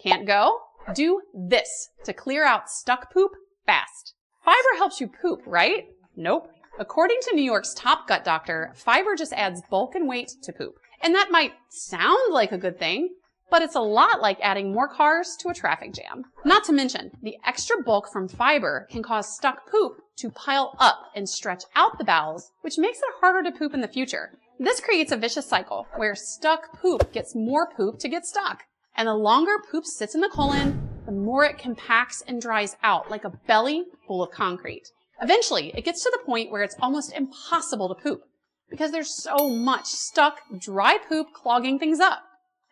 Can't go? Do this to clear out stuck poop fast. Fiber helps you poop, right? Nope. According to New York's top gut doctor, fiber just adds bulk and weight to poop. And that might sound like a good thing, but it's a lot like adding more cars to a traffic jam. Not to mention, the extra bulk from fiber can cause stuck poop to pile up and stretch out the bowels, which makes it harder to poop in the future. This creates a vicious cycle where stuck poop gets more poop to get stuck. And the longer poop sits in the colon, the more it compacts and dries out like a belly full of concrete. Eventually, it gets to the point where it's almost impossible to poop because there's so much stuck, dry poop clogging things up.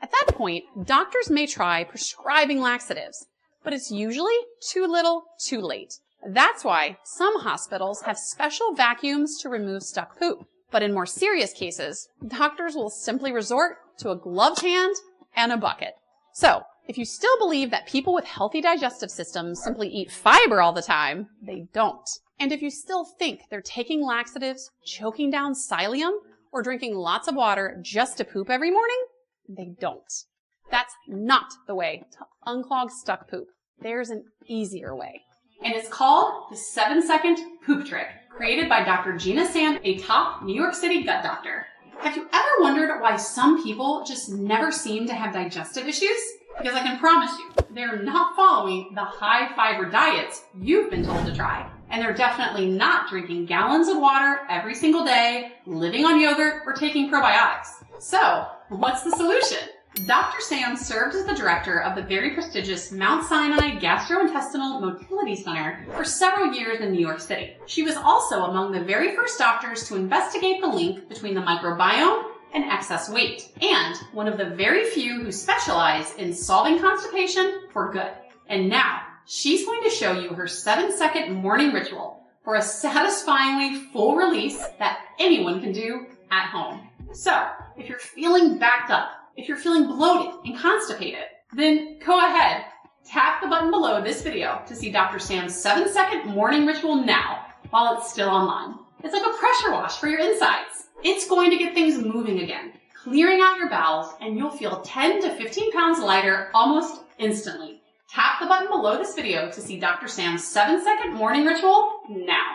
At that point, doctors may try prescribing laxatives, but it's usually too little, too late. That's why some hospitals have special vacuums to remove stuck poop. But in more serious cases, doctors will simply resort to a gloved hand and a bucket. So, if you still believe that people with healthy digestive systems simply eat fiber all the time, they don't. And if you still think they're taking laxatives, choking down psyllium, or drinking lots of water just to poop every morning, they don't. That's not the way to unclog stuck poop. There's an easier way. And it's called the 7-second poop trick, created by Dr. Gina Sand, a top New York City gut doctor. Have you ever wondered why some people just never seem to have digestive issues? Because I can promise you, they're not following the high fiber diets you've been told to try. And they're definitely not drinking gallons of water every single day, living on yogurt, or taking probiotics. So, what's the solution? Dr. Sam served as the director of the very prestigious Mount Sinai Gastrointestinal Motility Center for several years in New York City. She was also among the very first doctors to investigate the link between the microbiome and excess weight, and one of the very few who specialize in solving constipation for good. And now, she's going to show you her 7-second morning ritual for a satisfyingly full release that anyone can do at home. So, if you're feeling backed up, if you're feeling bloated and constipated, then go ahead, tap the button below this video to see Dr. Sam's 7-second morning ritual now while it's still online. It's like a pressure wash for your insides. It's going to get things moving again, clearing out your bowels, and you'll feel 10 to 15 pounds lighter almost instantly. Tap the button below this video to see Dr. Sam's 7-second morning ritual now.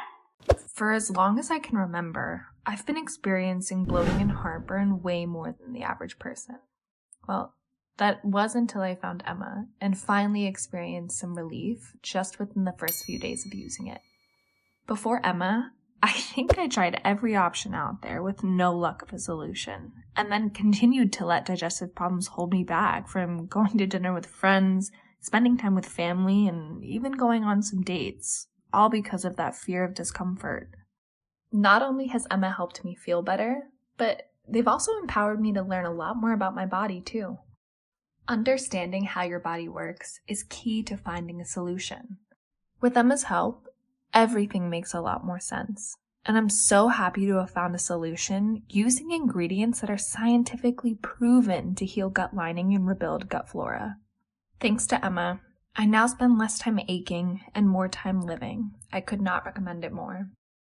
For as long as I can remember, I've been experiencing bloating and heartburn way more than the average person. Well, that was until I found Emma and finally experienced some relief just within the first few days of using it. Before Emma, I think I tried every option out there with no luck of a solution, and then continued to let digestive problems hold me back from going to dinner with friends, spending time with family, and even going on some dates, all because of that fear of discomfort. Not only has Emma helped me feel better, but they've also empowered me to learn a lot more about my body too. Understanding how your body works is key to finding a solution. With Emma's help, everything makes a lot more sense, and I'm so happy to have found a solution using ingredients that are scientifically proven to heal gut lining and rebuild gut flora. Thanks to Emma, I now spend less time aching and more time living. I could not recommend it more.